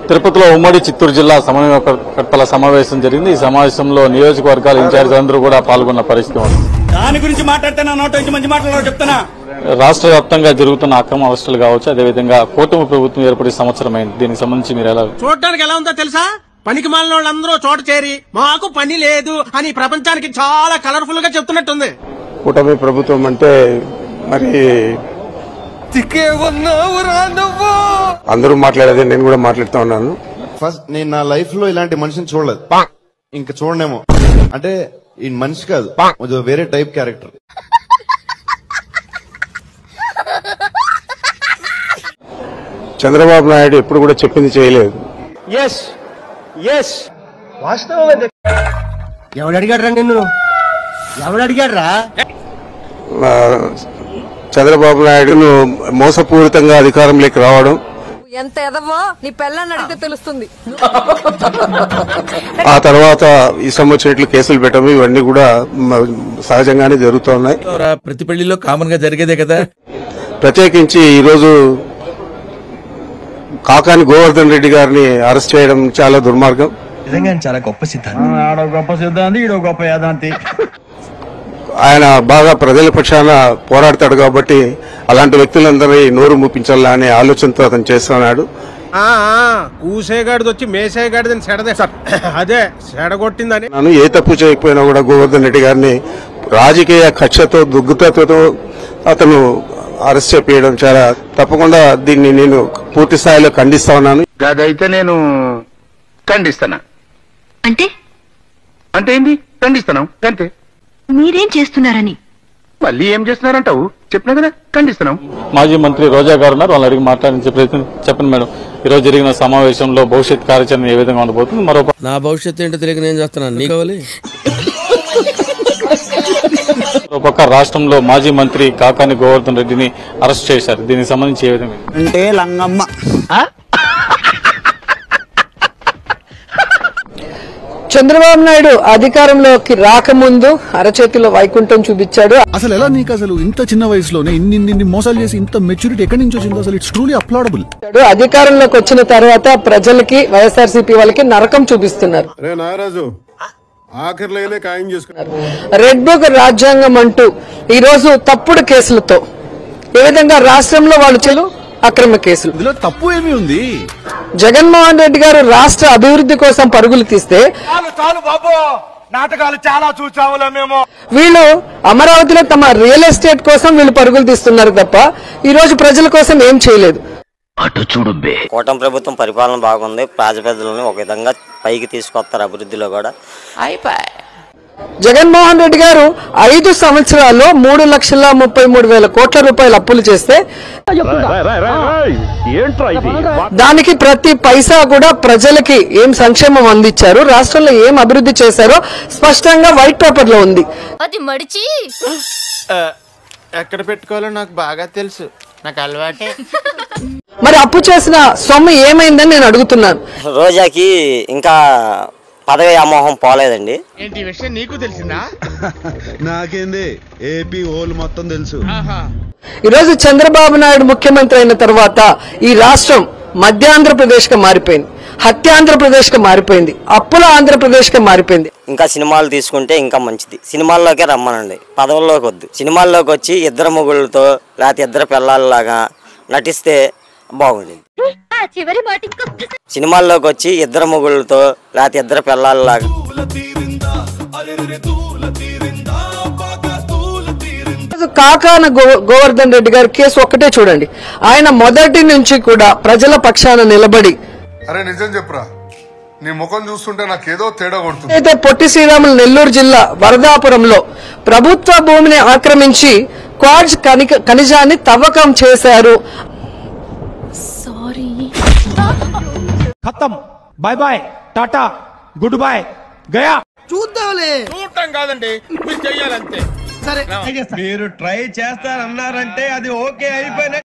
తిరుపతిలో ఉమ్మడి చిత్తూరు జిల్లా సమన్వయకర్తల సమావేశం జరిగింది. ఈ సమావేశంలో నియోజకవర్గాల ఇన్ఛార్జీలందరూ కూడా పాల్గొన్న పరిస్థితి ఉంది. దాని గురించి మాట్లాడుతున్నా నోట నుంచి మంచి మాట్లాడారు చెప్తున్నా. రాష్ట్ర వ్యాప్తంగా జరుగుతున్న అక్రమ అరెస్టులు కావచ్చు, అదేవిధంగా కూటమి ప్రభుత్వం ఏర్పడి సంవత్సరం అయింది. దీనికి సంబంధించి మీరు ఎలా చూడటానికి ఎలా ఉందో తెలుసా? పనికి మాలిన వాళ్ళందరూ చోట చేరి మాకు పని లేదు అని ప్రపంచానికి చాలా కలర్ఫుల్ గా చెప్తున్నట్టుంది. కూటమి ప్రభుత్వం అంటే మరి అందరూ మాట్లాడేది నేను కూడా మాట్లాడుతూ ఉన్నాను. ఫస్ట్ నేను నా లైఫ్ లో ఇలాంటి మనిషిని చూడలేదు, ఇంకా చూడనేమో. అంటే ఈ మనిషి కాదు, వేరే టైప్ క్యారెక్టర్. చంద్రబాబు నాయుడు ఎప్పుడు కూడా చెప్పింది చేయలేదు. ఎవడు అడిగాడు రా నిన్ను? ఎవడు అడిగాడు రా? చంద్రబాబు నాయుడును మోసపూరితంగా అధికారంలోకి రావడం, ఎంత ఎదవో నీ పెళ్ళాన్ని అడిగితే తెలుస్తుంది. ఆ తర్వాత ఇష్టం వచ్చినట్లు కేసులు పెట్టడం, ఇవన్నీ కూడా సహజంగానే జరుగుతున్నాయి. ప్రతి పెళ్లిలో కామన్ గా జరిగేదే కదా. ప్రత్యేకించి ఈరోజు కాకాని గోవర్ధన్ రెడ్డి గారిని అరెస్ట్ చేయడం చాలా దుర్మార్గం. నిజంగా చాలా గొప్ప సిద్ధాంతి. ఈడో గొప్ప యాదాంతి. ఆయన బాగా ప్రజల పక్షాన పోరాడతాడు కాబట్టి అలాంటి వ్యక్తులందరినీ నోరు మూపించాలా అనే ఆలోచనతో అతను చేస్తున్నాడు. కూసేగాడిది వచ్చి మేసేగాడిదని సెడదే అదే సెడగొట్టిందని. ఏ తప్పు చేయకపోయినా కూడా గోవర్ధన్ రెడ్డి గారిని రాజకీయ కక్షతో దుగ్గుతతో అతను అరెస్ట్ చేపించడం చాలా తప్పకుండా దీన్ని నేను పూర్తి స్థాయిలో ఖండిస్తా ఉన్నాను. అదైతే నేను ఖండిస్తానా? అంటే అంటే ఏంటి ఖండిస్తాను అంతే. మీరేం చేస్తున్నారని? మళ్ళీ ఏం చేస్తున్నారంటావు? చెప్పినా కదా ఖండిస్తున్నాం. మాజీ మంత్రి రోజా గారు ఉన్నారు, వాళ్ళని అడిగి మాట్లాడించే ప్రయత్నం చెప్పండి మేడం. ఈ రోజు జరిగిన సమావేశంలో భవిష్యత్ కార్యాచరణ ఏ విధంగా ఉండబోతుంది? నా భవిష్యత్తు ఏంటో తెలియక నేను చేస్తున్నాను. నీకు కావాలి? మరోపక్క రాష్ట్రంలో మాజీ మంత్రి కాకాని గోవర్ధన్ రెడ్డిని అరెస్ట్ చేశారు. దీనికి సంబంధించి ఏ విధంగా అంటే లంగమ్మ చంద్రబాబు నాయుడు అధికారంలోకి రాకముందు అరచేతిలో వైకుంఠం చూపించాడు. అసలు ఎలా నీకు అసలు ఇంత చిన్న వయసులోనే ఇన్ని మోసాలు చేసి ఇంత మెచ్యూరిటీ ఎక్కడి నుంచి వచ్చిందో అసలు ఇట్స్ ట్రూలీ అప్లాడబుల్. అధికారంలోకి వచ్చిన తర్వాత ప్రజలకి వైఎస్ఆర్సీపీ వాళ్ళకి నరకం చూపిస్తున్నారు. రెడ్ బుక్ రాజ్యాంగం అంటూ ఈ రోజు తప్పుడు కేసులతో ఏ విధంగా రాష్ట్రంలో వాళ్ళు చెలు అక్రమ కేసులు. ఇందులో తప్పు ఏమి ఉంది? జగన్మోహన్ రెడ్డి గారు రాష్ట్ర అభివృద్ధి కోసం పరుగులు తీస్తే నాటకాలు చాలా చూసాములే మేము. వీళ్ళు అమరావతిలో తమ రియల్ ఎస్టేట్ కోసం వీళ్ళు పరుగులు తీస్తున్నారు తప్ప ఈ రోజు ప్రజల కోసం ఏం చేయలేదు. అటు చూడు. కూటమి ప్రభుత్వం పరిపాలన బాగుంది. ప్రజలను ఒక విధంగా పైకి తీసుకొస్తారు, అభివృద్ధిలో కూడా. జగన్మోహన్ రెడ్డి గారు 5 సంవత్సరాల్లో 3,33,000 కోట్ల రూపాయలు అప్పులు చేస్తే దానికి ప్రతి పైసా కూడా ప్రజలకి ఏం సంక్షేమం అందించారు, రాష్ట్రంలో ఏం అభివృద్ధి చేశారో స్పష్టంగా వైట్ పేపర్ లో ఉంది. అది మడిచి ఎక్కడ పెట్టుకోవాలో నాకు బాగా తెలుసు, నాకు అలవాటే. మరి అప్పు చేసిన సొమ్ము ఏమైందని నేను అడుగుతున్నాను. రోజాకి ఇంకా పదవి అమోహం పోలేదండి. ఏంటి విషయం నీకు తెలిసిందా? నాకేంది, ఏపీ హోల్ మొత్తం తెలుసు. ఈరోజు చంద్రబాబు నాయుడు ముఖ్యమంత్రి అయిన తర్వాత ఈ రాష్ట్రం మధ్యాంధ్రప్రదేశ్ గా మారిపోయింది, హత్యాంధ్రప్రదేశ్ గా మారిపోయింది, అప్పుల ఆంధ్రప్రదేశ్ గా మారిపోయింది. ఇంకా సినిమాలు తీసుకుంటే ఇంకా మంచిది. సినిమాల్లోకే రమ్మనండి, పదవుల్లోకి వద్దు. సినిమాల్లోకి వచ్చి ఇద్దరు మొగుళ్ళతో లేకపోతే ఇద్దరు పిల్లల్లాగా నటిస్తే బాగుండేది. సినిమాల్లోకి వచ్చి ఇద్దరు మొగుళ్ళతో లేకపోతే ఇద్దరు పిల్లల్లాగా. కాకాన గోవర్ధన్ రెడ్డి గారి కేసు ఒక్కటే చూడండి. ఆయన మొదటి నుంచి కూడా ప్రజల పక్షాన నిలబడి, అరే నిజం చెప్పురా, నీ ముఖం చూస్తుంటే నాకేదో తేడా కొడుతుంది. అయితే పొట్టి శ్రీరాములు నెల్లూరు జిల్లా వరదాపురంలో ప్రభుత్వ భూమిని ఆక్రమించి క్వార్ట్జ్ ఖనిజాన్ని తవ్వకం చేశారు. ఖతం, బాయ్ బాయ్, టాటా, గుడ్ బాయ్, గయా. చూద్దాంలే. చూడటం కాదండి, మీరు చెయ్యాలంతే. సరే మీరు ట్రై చేస్తారన్నారంటే అది ఓకే అయిపోయిన